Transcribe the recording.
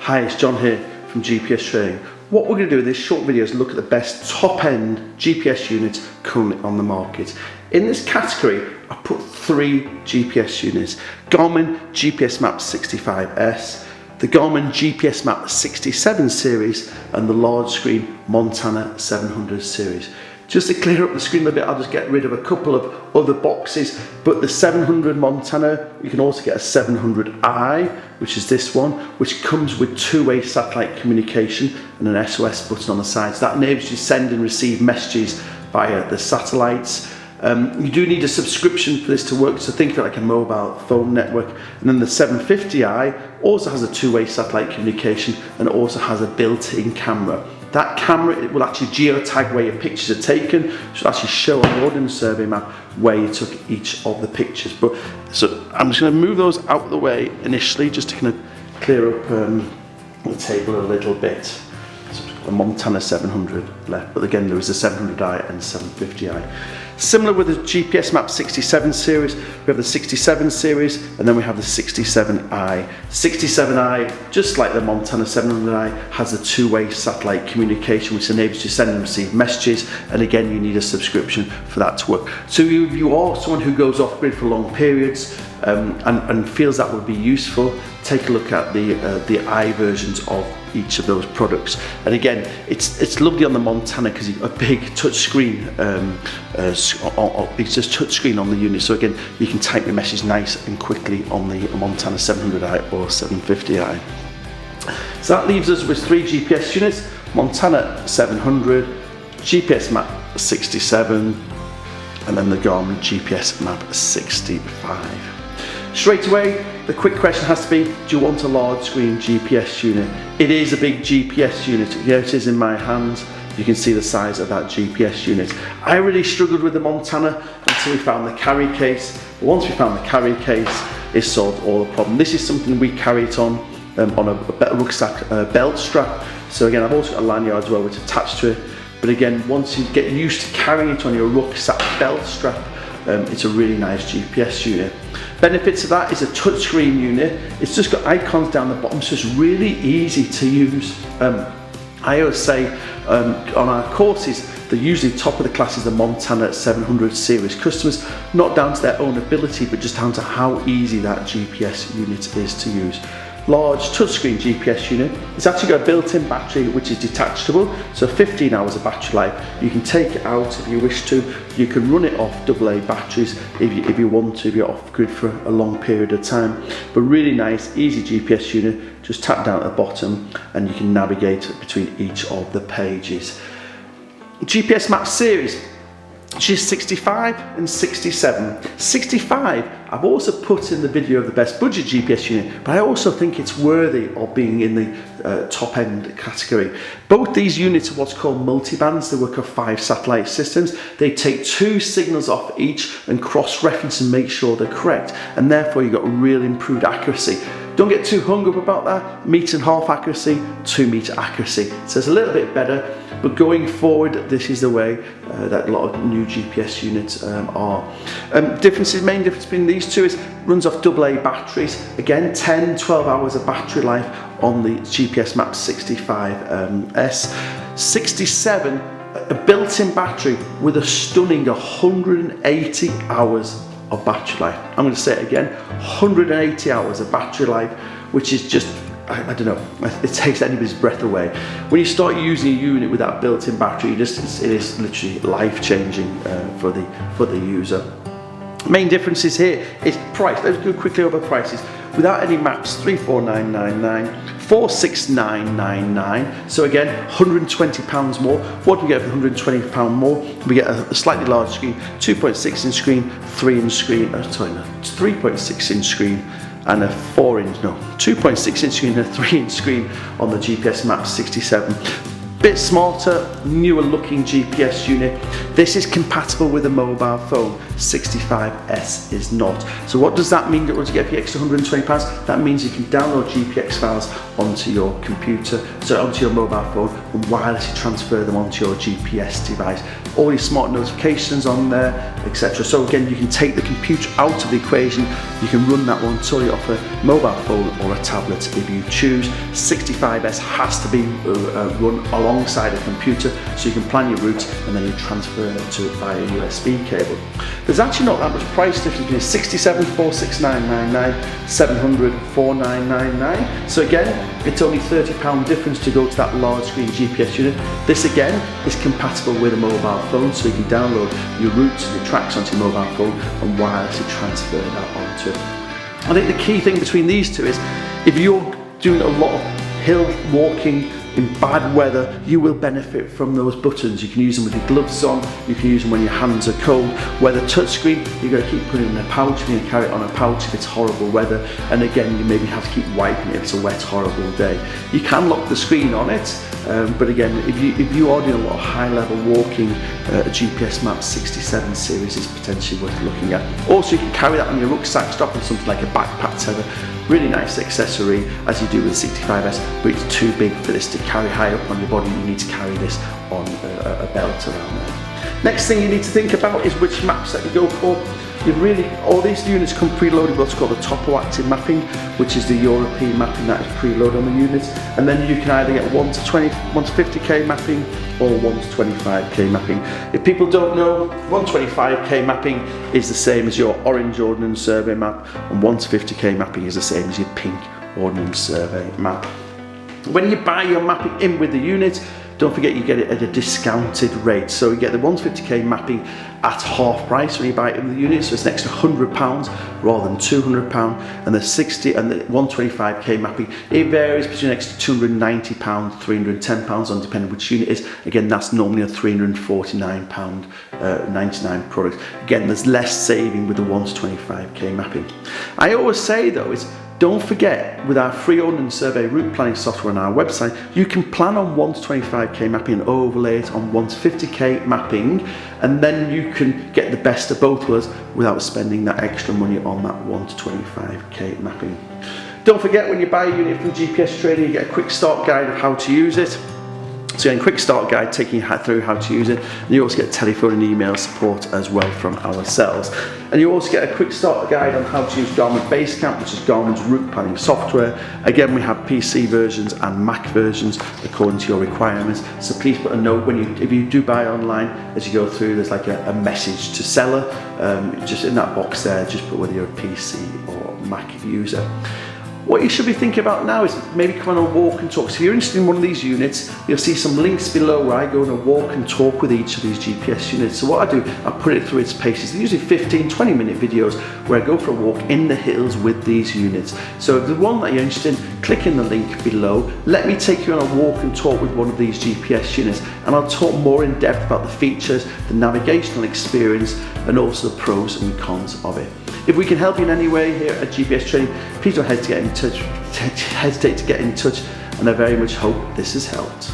Hi, it's John here from GPS Training. What we're going to do in this short video is look at the best top-end GPS units currently on the market. In this category, I put 3 GPS units. Garmin GPS Map 65S, the Garmin GPS Map 67 series, and the large screen Montana 700 series. Just to clear up the screen a bit, I'll just get rid of a couple of other boxes, but the 700 Montana, you can also get a 700i, which is this one, which comes with two-way satellite communication and an SOS button on the side. So that enables you to send and receive messages via the satellites. You do need a subscription for this to work, so think of it like a mobile phone network. And then the 750i also has a two-way satellite communication and it also has a built-in camera. That camera, it will actually geotag where your pictures are taken, so it'll actually show on the Ordnance Survey map where you took each of the pictures. So I'm just going to move those out of the way initially, just to kind of clear up the table a little bit. So the Montana 700 left, but again there is a 700i and 750i. Similar with the GPS Map 67 series, we have the 67 series and then we have the 67i. 67i, just like the Montana 700i, has a two-way satellite communication which enables you to send and receive messages, and again you need a subscription for that to work. So if you are someone who goes off-grid for long periods and feels that would be useful, take a look at the i versions of each of those products. And again, it's lovely on the Montana because you've got a big touch screen. It's just touch screen on the unit, so again you can type your message nice and quickly on the Montana 700i or 750i. So that leaves us with 3 GPS units: Montana 700, GPS Map 67, and then the Garmin GPS Map 65. Straight away, the quick question has to be, do you want a large screen GPS unit? It is a big GPS unit. Here it is in my hands. You can see the size of that GPS unit. I really struggled with the Montana until we found the carry case. But once we found the carry case, it solved all the problem. This is something we carry it on a rucksack belt strap. So again, I've also got a lanyard as well which is attached to it. But again, once you get used to carrying it on your rucksack belt strap, it's a really nice GPS unit. Benefits of that is a touchscreen unit. It's just got icons down the bottom, so it's really easy to use. I always say on our courses, they're usually top of the class is the Montana 700 series. Customers, not down to their own ability, but just down to how easy that GPS unit is to use. Large touchscreen GPS unit. It's actually got a built-in battery which is detachable, so 15 hours of battery life. You can take it out if you wish to. You can run it off AA batteries if you want to, if you're off grid for a long period of time. But really nice, easy GPS unit. Just tap down at the bottom and you can navigate between each of the pages. GPS Map series. She's 65 and 67. 65, I've also put in the video of the best budget GPS unit, but I also think it's worthy of being in the top end category. Both these units are what's called multibands. They work off 5 satellite systems. They take 2 signals off each and cross-reference and make sure they're correct, and therefore you've got real improved accuracy. Don't get too hung up about that. 1.5 meter accuracy, 2 meter accuracy. So it's a little bit better, but going forward, this is the way that a lot of new GPS units are. Main difference between these two is runs off AA batteries. Again, 10-12 hours of battery life on the GPS Map 65S. 67, a built-in battery with a stunning 180 hours of battery life. I'm going to say it again, 180 hours of battery life, which is just, I don't know, it takes anybody's breath away. When you start using a unit with that built-in battery, it is literally life-changing for the user. Main differences here is price. Let's go quickly over prices. Without any maps, 34999, 46999. So again, £120 more. What do we get for £120 more? We get a slightly larger screen, 2.6 inch screen, 3.6 inch screen, and a 2.6 inch screen and a 3 inch screen on the GPS Map 67. Bit smarter, newer looking GPS unit. This is compatible with a mobile phone. 65S is not. So what does that mean that once you get the extra £120? That means you can download GPX files onto your computer, so onto your mobile phone, and wirelessly transfer them onto your GPS device. all your smart notifications on there, etc. So again, you can take the computer out of the equation. You can run that one totally off a mobile phone or a tablet if you choose. 65S has to be run alongside a computer, so you can plan your routes and then you transfer it to via USB cable. There's actually not that much price difference between 67 46999, 700 4999. So again, it's only £30 difference to go to that large screen GPS unit. This again is compatible with a mobile phone, so you can download your routes and your tracks onto your mobile phone and wirelessly transfer that onto it. I think the key thing between these two is if you're doing a lot of hill walking in bad weather, you will benefit from those buttons. You can use them with your gloves on, you can use them when your hands are cold. Whether touchscreen, you've got to keep putting it in a pouch, you can carry it on a pouch if it's horrible weather, and again, you maybe have to keep wiping it if it's a wet, horrible day. You can lock the screen on it, but again, if you are doing a lot of high-level walking, a GPS Map 67 series is potentially worth looking at. Also, you can carry that on your rucksack, strap on something like a backpack tether. Really nice accessory, as you do with the 65S, but it's too big for this to carry high up on your body. You need to carry this on a belt around there. Next thing you need to think about is which maps that you go for. All these units come preloaded with what's called the topo-active mapping, which is the European mapping that is preloaded on the units, and then you can either get 1 to 50k mapping or 1 to 25k mapping. If people don't know, 125k mapping is the same as your orange Ordnance Survey map, and 1 to 50k mapping is the same as your pink Ordnance Survey map. When you buy your mapping in with the unit, don't forget you get it at a discounted rate. So you get the 150k mapping at half price when you buy it in the unit, so it's an extra £100 rather than £200. And the 60 and the 125k mapping, it varies between an extra £290, £310 on depending which unit it is. Again, that's normally a £349 99 product. Again, there's less saving with the 1 to 25k mapping. I always say though, don't forget, with our free Ordnance Survey route planning software on our website, you can plan on 1 to 25k mapping and overlay it on 1 to 50k mapping, and then you can get the best of both worlds without spending that extra money on that 1 to 25k mapping. Don't forget, when you buy a unit from GPS Trading, you get a quick start guide of how to use it. So again, quick start guide taking you through how to use it, and you also get telephone and email support as well from ourselves. And you also get a quick start guide on how to use Garmin Basecamp, which is Garmin's route planning software. Again, we have PC versions and Mac versions according to your requirements. So please put a note if you do buy online, as you go through, there's like a message to seller. Just in that box there, just put whether you're a PC or Mac user. What you should be thinking about now is maybe come on a walk and talk. So if you're interested in one of these units, you'll see some links below where I go on a walk and talk with each of these GPS units. So what I do, I put it through its paces. They're usually 15-20 minute videos where I go for a walk in the hills with these units. So if there's one that you're interested in, click in the link below. Let me take you on a walk and talk with one of these GPS units, and I'll talk more in depth about the features, the navigational experience, and also the pros and cons of it. If we can help you in any way here at GPS Trading, please don't hesitate to get in touch, and I very much hope this has helped.